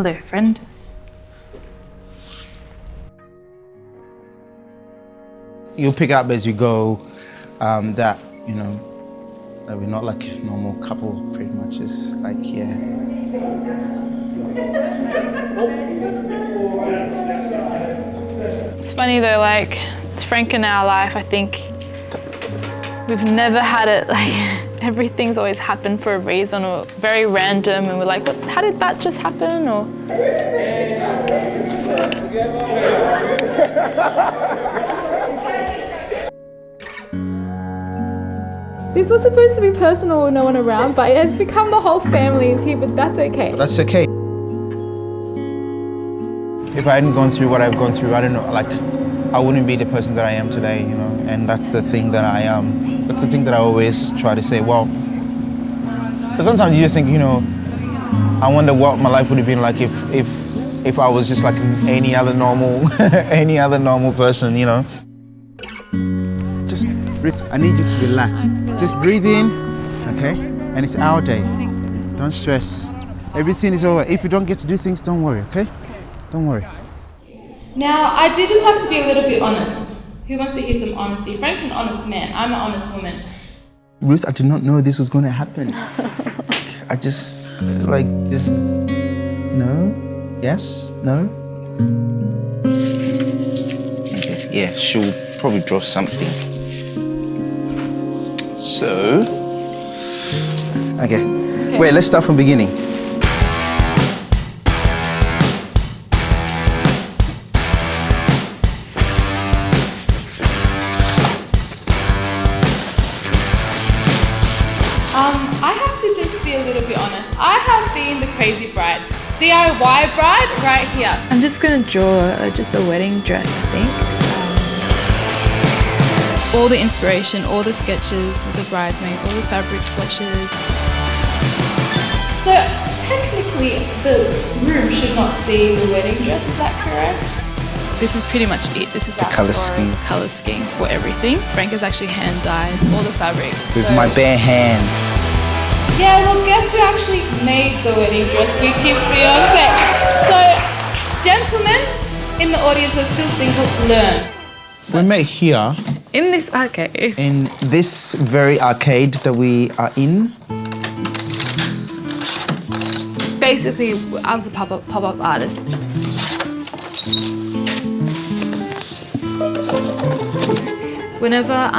Hello, friend. You'll pick it up as you go, that, you know, that we're not like a normal couple, pretty much. It's like, yeah. It's funny though, like, Frank in our life, I think we've never had it, like, everything's always happened for a reason or very random, and we're like, what, how did that just happen? Or this was supposed to be personal with no one around, but it has become the whole family is here, but that's okay. But that's okay. If I hadn't gone through what I've gone through, I don't know, like, I wouldn't be the person that I am today, you know, and that's the thing that I am. That's the thing that I always try to say, well, because sometimes you just think, you know, I wonder what my life would have been like if I was just like any other normal, any other normal person, you know. Just, Ruth, I need you to relax. Just breathe in, okay? And it's our day. Don't stress. Everything is over. If you don't get to do things, don't worry, okay? Don't worry. Now, I do just have to be a little bit honest. Who wants to hear some honesty? Frank's an honest man. I'm an honest woman. Ruth, I did not know this was going to happen. I just, like, this is, you know, yes, no? Okay, yeah, she'll probably draw something. So, okay. Wait, let's start from the beginning. I have to just be a little bit honest. I have been the crazy bride. DIY bride right here. I'm just gonna draw just a wedding dress, I think. All the inspiration, all the sketches with the bridesmaids, all the fabric swatches. So technically the room should not see the wedding dress, is that correct? This is pretty much it. This is the colour scheme. Colour scheme for everything. Frank has actually hand dyed all the fabrics. With my bare hand. Yeah, well, guess who actually made the wedding dress with his fiancé? So, gentlemen in the audience who are still single, learn. We met here. In this arcade. In this very arcade that we are in. Basically, I was a pop-up artist. Whenever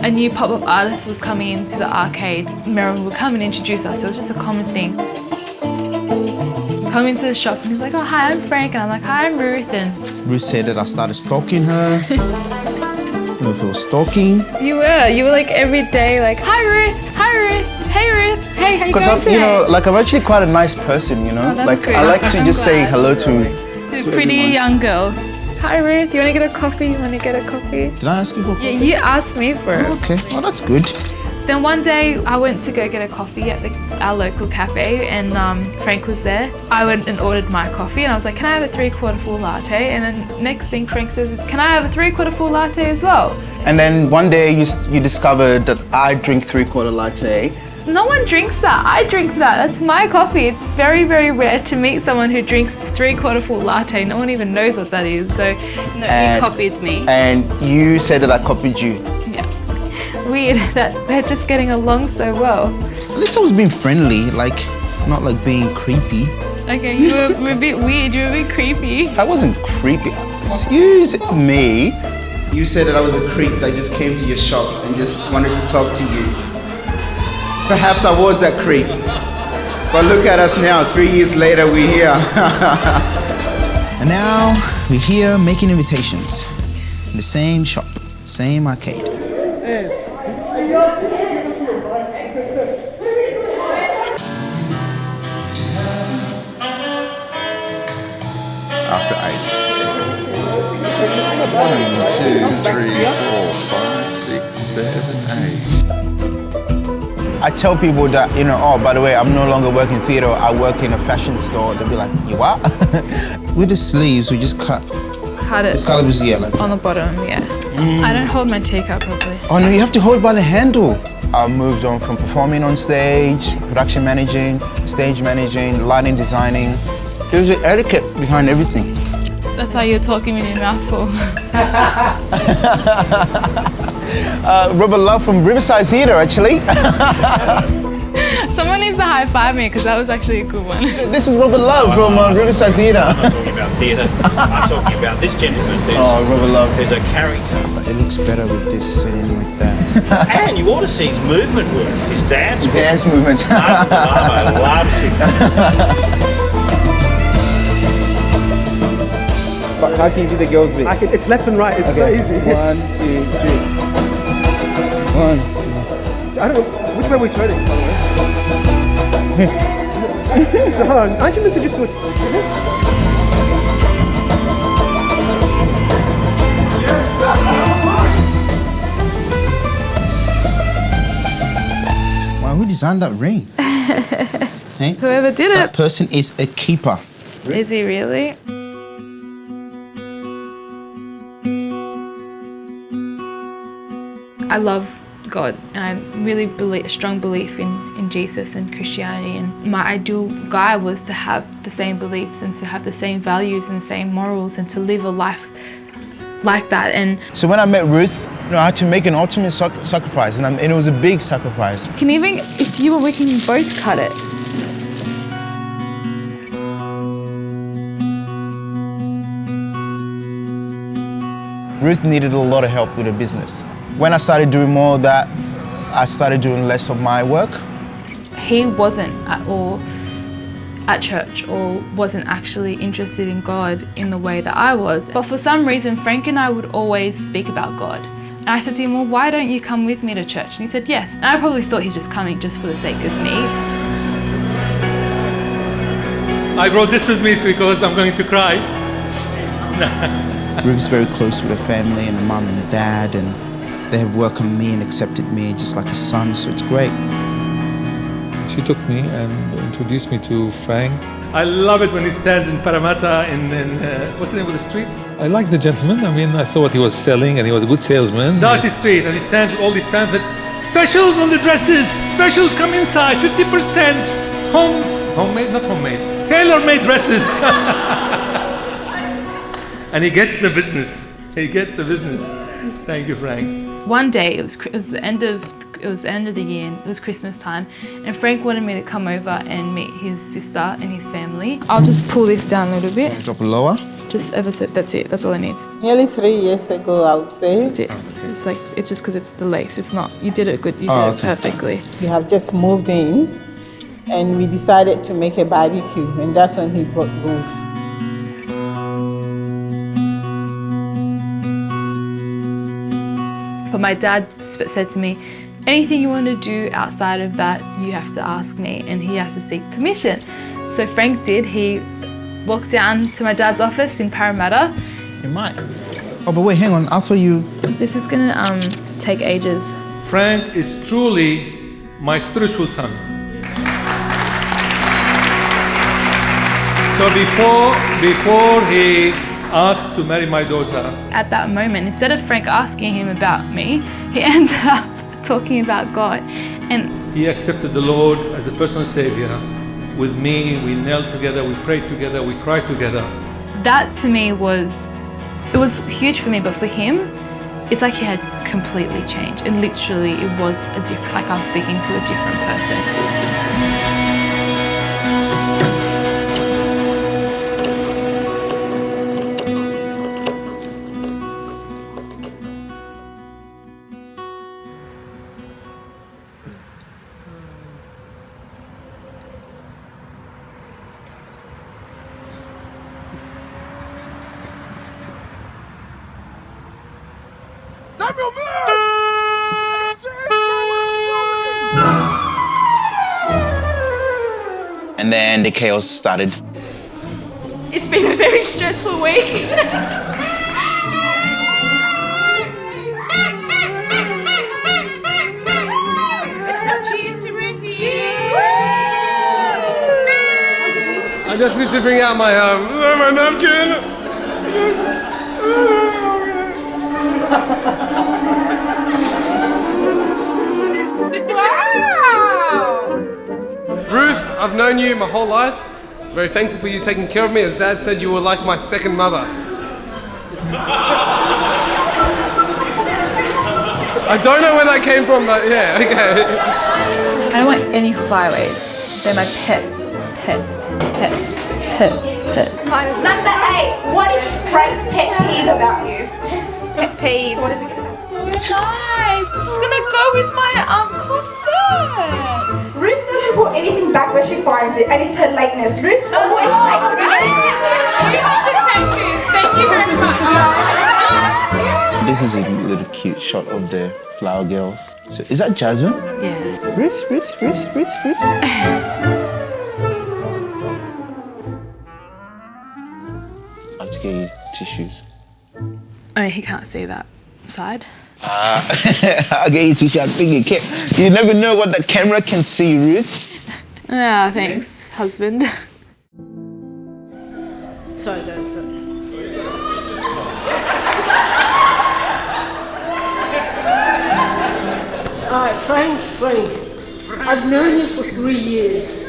a new pop-up artist was coming into the arcade, Meryl would come and introduce us. It was just a common thing. Come into the shop and he's like, oh, hi, I'm Frank. And I'm like, hi, I'm Ruth. And Ruth said that I started stalking her. I don't know if it was stalking. You were like every day like, hi, Ruth, hey, Ruth, hey, how you going today? You know, like I'm actually quite a nice person, you know? Oh, that's like good. I like to just say hello to pretty everyone. young girls. Hi Ruth, you want to get a coffee? Did I ask you for coffee? Yeah, you asked me for it. Oh, okay, well that's good. Then one day I went to go get a coffee at our local cafe and Frank was there. I went and ordered my coffee and I was like, can I have a 3/4 full latte? And then next thing Frank says is, can I have a 3/4 full latte as well? And then one day you discovered that I drink 3/4 latte. No one drinks that. I drink that. That's my coffee. It's very, very rare to meet someone who drinks 3/4 full latte. No one even knows what that is. So no, you copied me. And you said that I copied you. Yeah. Weird that we're just getting along so well. At least I was being friendly, like not like being creepy. Okay, you were a bit weird. You were a bit creepy. I wasn't creepy. Excuse me. You said that I was a creep that just came to your shop and just wanted to talk to you. Perhaps I was that creep. But look at us now, 3 years later, we're here. And now, we're here making invitations. In the same shop, same arcade. After 8. 1, 2, 3, 4, 5, 6, 7, 8. I tell people that, you know, oh, by the way, I'm no longer working in theatre, I work in a fashion store. They'll be like, you what? With the sleeves, we just cut it. This color was, yeah, like on the bottom, yeah. I don't hold my teacup properly. Oh no, you have to hold by the handle. I moved on from performing on stage, production managing, stage managing, lighting designing, There's an etiquette behind everything. That's why you're talking with your mouth full. Robert Love from Riverside Theatre, actually. Someone needs to high five me because that was actually a good one. This is Robert Love from Riverside Theatre. I'm not talking about theatre. I'm talking about this gentleman. Robert Love. There's a character. It looks better with this sitting like that. And you ought to see his movement work, his dance work. Dance movement. I love it. But how can you do the girls bit? It's left and right. It's so easy. 1, 2, 3. 1, 2. I don't know which way we're turning, by the way. So, hold on. Aren't you meant to just do it? Wow, who designed that ring? Hey? Whoever did That it. person is a keeper. Is he really? I love God and I really believe a strong belief in Jesus and Christianity, and my ideal guy was to have the same beliefs and to have the same values and the same morals and to live a life like that. And So when I met Ruth, I had to make an ultimate sacrifice, and it was a big sacrifice. can even, if you want, we can both cut it. Ruth needed a lot of help with her business. When I started doing more of that, I started doing less of my work. He wasn't at all at church or wasn't actually interested in God in the way that I was. But for some reason, Frank and I would always speak about God. And I said to him, well, why don't you come with me to church? And he said, yes. And I probably thought he's just coming just for the sake of me. I brought this with me because I'm going to cry. Ruth's very close with her family and the mum and the dad, and they have welcomed me and accepted me just like a son, so it's great. She took me and introduced me to Frank. I love it when he stands in Parramatta in what's the name of the street? I like the gentleman. I mean, I saw what he was selling and he was a good salesman. Darcy Street, and he stands with all these pamphlets. Specials on the dresses! Specials come inside, 50%! Homemade, not homemade, tailor-made dresses! And he gets the business. He gets the business. Thank you, Frank. One day, it was the end of the year, and it was Christmas time, and Frank wanted me to come over and meet his sister and his family. I'll just pull this down a little bit. Drop it lower. Just ever so, that's it, that's all I need. Nearly 3 years ago, I would say. That's it. It's like, it's just because it's the lace, it's not, you did it good, you did it okay. perfectly. We have just moved in and we decided to make a barbecue, and that's when he brought Ruth. But my dad said to me, anything you want to do outside of that, you have to ask me, and he has to seek permission. So Frank did. He walked down to my dad's office in Parramatta. You might. Oh, but wait, hang on. I thought you... This is gonna take ages. Frank is truly my spiritual son. So before he asked to marry my daughter, At that moment, instead of Frank asking him about me, he ended up talking about God. And he accepted the Lord as a personal savior. With me, we knelt together, we prayed together, we cried together. that to me was huge for me, but for him, it's like he had completely changed. And literally it was like I was speaking to a different person. And then the chaos started. It's been a very stressful week. Cheers to Ruthie! I just need to bring out my napkin. Wow! Ruth, I've known you my whole life. Very thankful for you taking care of me. As Dad said, you were like my second mother. I don't know where that came from, but yeah, okay. I don't want any flyaways. They're my pet. Number 8. What is Frank's pet peeve about you? Pet peeve. So what is it? Guys, this is gonna go with my corset. Ruth doesn't put anything back where she finds it, and it's her lateness. Ruth's always late. You have to take this. Thank you very much. This is a little cute shot of the flower girls. So is that Jasmine? Yeah. Ruth. I'll have to get you tissues. Oh, he can't see that side. I'll get you tissue. I think you can. You never know what the camera can see, Ruth. Ah, thanks, husband. Sorry, guys. Sorry. Alright, Frank. I've known you for 3 years.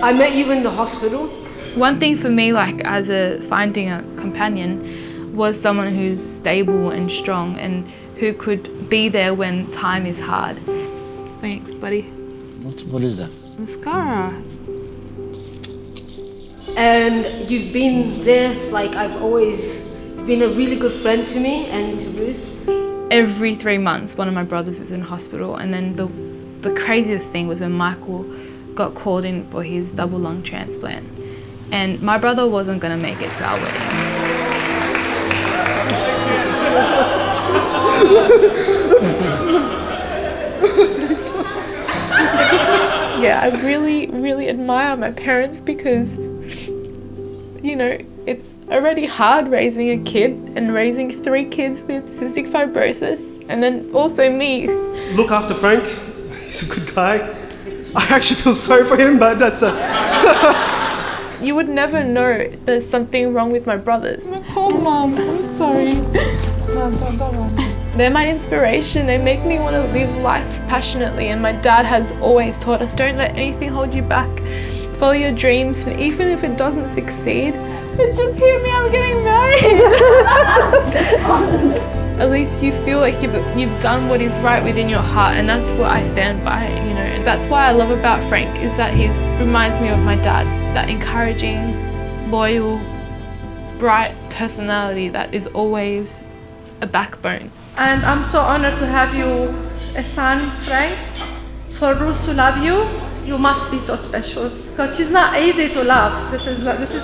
I met you in the hospital. One thing for me, like finding a companion, was someone who's stable and strong and who could be there when time is hard. Thanks, buddy. What is that? Mascara. And you've been there, like I've always been a really good friend to me and to Ruth. Every 3 months, one of my brothers is in hospital, and then the craziest thing was when Michael got called in for his double lung transplant. And my brother wasn't gonna make it to our wedding. Yeah, I really admire my parents because, you know, it's already hard raising a kid and raising 3 kids with cystic fibrosis, and then also me. Look after Frank. He's a good guy. I actually feel sorry for him, but that's You would never know there's something wrong with my brothers. Oh, Mom, I'm sorry. They're my inspiration. They make me want to live life passionately, and my dad has always taught us, don't let anything hold you back. Follow your dreams, and even if it doesn't succeed, then just hear me, I'm getting married. At least you feel like you've done what is right within your heart, and that's what I stand by, you know. And that's why I love about Frank, is that he reminds me of my dad, that encouraging, loyal, bright personality that is always a backbone. And I'm so honored to have you a son, Frank. For Ruth to love you, you must be so special, because she's not easy to love. This is the thing. So.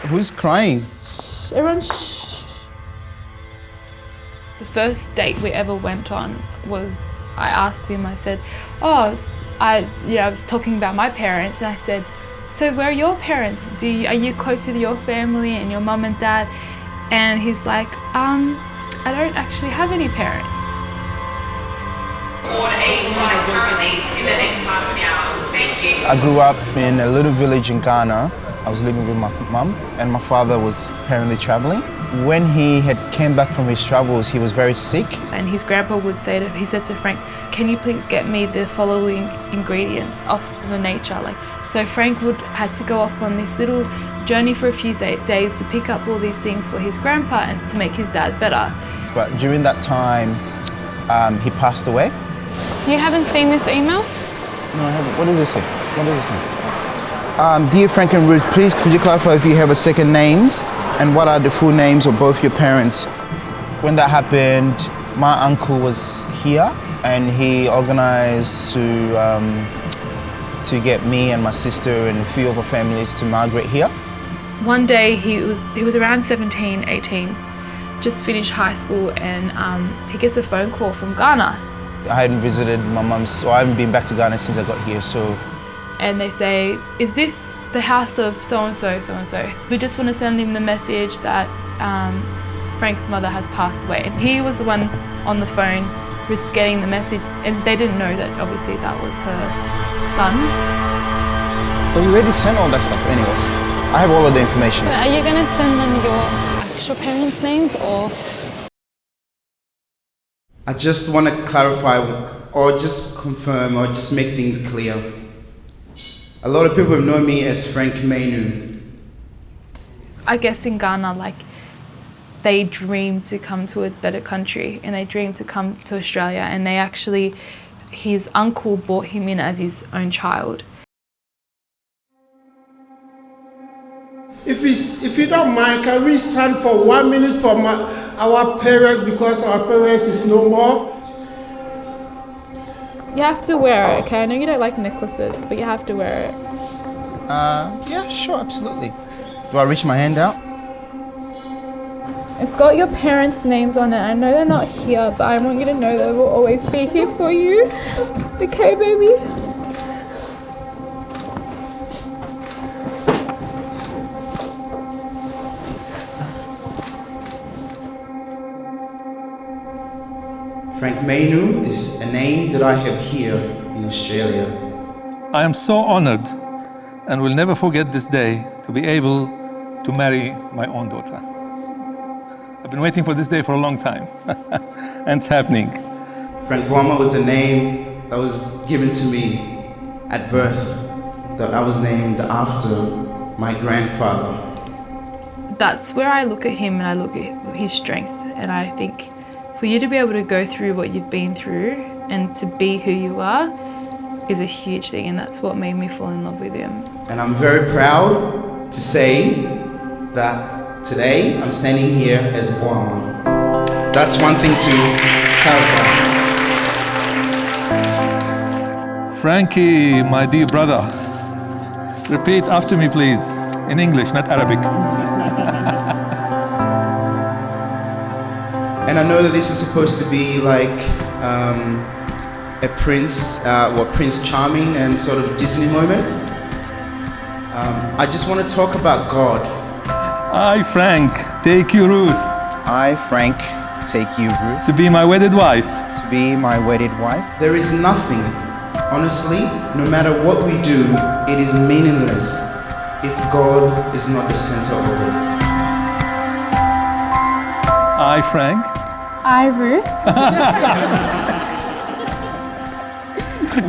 Who's crying? Everyone shh. The first date we ever went on was, I asked him, I said, I was talking about my parents, and I said, so where are your parents? Are you close with your family and your mum and dad? And he's like, I don't actually have any parents. I grew up in a little village in Ghana. I was living with my mum, and my father was apparently traveling. When he had came back from his travels, he was very sick. And his grandpa would say he said to Frank, can you please get me the following ingredients off the nature? So Frank had to go off on this little journey for a few days to pick up all these things for his grandpa and to make his dad better. But during that time, he passed away. You haven't seen this email? No, I haven't. What does it say? Dear Frank and Ruth, please could you clarify if you have a second names and what are the full names of both your parents? When that happened, my uncle was here and he organized to get me and my sister and a few of our families to migrate here. One day he was around 17, 18, just finished high school, and he gets a phone call from Ghana. I hadn't visited my mum's, so I haven't been back to Ghana since I got here, so. And they say, is this the house of so-and-so, so-and-so? We just want to send him the message that Frank's mother has passed away. And he was the one on the phone just getting the message, and they didn't know that obviously that was her son. But you already sent all that stuff anyways. I have all of the information. Are you going to send them your actual parents' names or? I just want to clarify or just confirm or just make things clear. A lot of people have known me as Frank Mainu. I guess in Ghana, like, they dream to come to a better country and they dream to come to Australia, and they actually, his uncle brought him in as his own child. If you don't mind, can we stand for 1 minute for our parents, because our parents is no more? You have to wear it, okay? I know you don't like necklaces, but you have to wear it. Yeah, sure, absolutely. Do I reach my hand out? It's got your parents' names on it. I know they're not here, but I want you to know they will always be here for you. Okay, baby? Frank Mainu is a name that I have here in Australia. I am so honored and will never forget this day to be able to marry my own daughter. I've been waiting for this day for a long time, and it's happening. Frank Boama was the name that was given to me at birth, that I was named after my grandfather. That's where I look at him and I look at his strength, and I think for you to be able to go through what you've been through and to be who you are is a huge thing, and that's what made me fall in love with him. And I'm very proud to say that today I'm standing here as Boama. That's one thing to clarify. Frankie, my dear brother, repeat after me, please, in English, not Arabic. And I know that this is supposed to be like a Prince Charming and sort of Disney moment. I just want to talk about God. I, Frank, take you, Ruth. I, Frank, take you, Ruth. To be my wedded wife. To be my wedded wife. There is nothing, honestly, no matter what we do, it is meaningless if God is not the center of it. I, Frank. I, Ruth.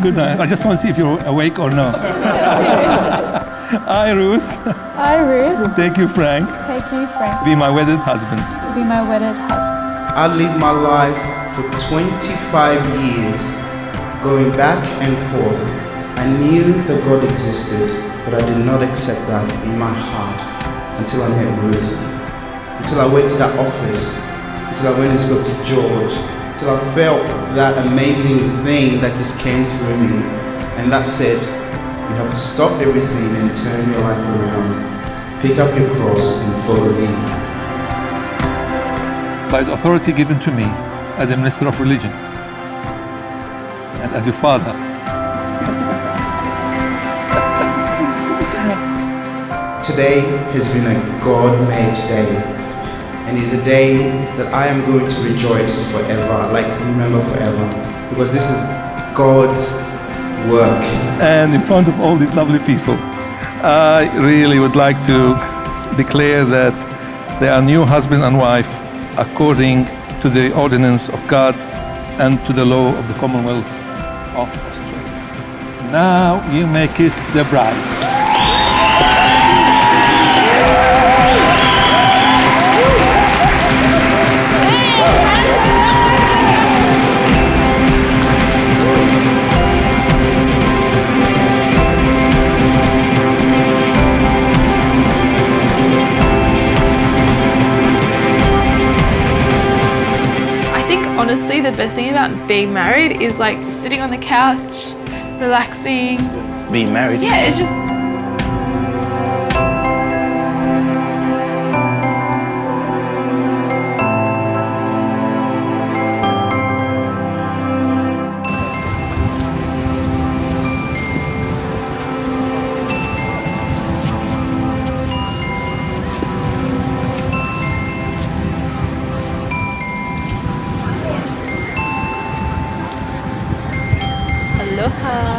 Good night. I just want to see if you're awake or no. I, Ruth. I, Ruth. Take you, Frank. Take you, Frank. To be my wedded husband. To be my wedded husband. I lived my life for 25 years, going back and forth. I knew that God existed, but I did not accept that in my heart until I met Ruth. Until I went to that office, until I went and spoke to George, until I felt that amazing thing that just came through me. And that said, you have to stop everything and turn your life around. Pick up your cross and follow me. By the authority given to me as a minister of religion and as your father, today has been a God-made day, and it's a day that I am going to rejoice forever, like remember forever, because this is God's work. And in front of all these lovely people, I really would like to declare that they are new husband and wife according to the ordinance of God and to the law of the Commonwealth of Australia. Now you may kiss the bride. Honestly, the best thing about being married is like sitting on the couch, relaxing. Being married? Yeah, it's just... Aloha.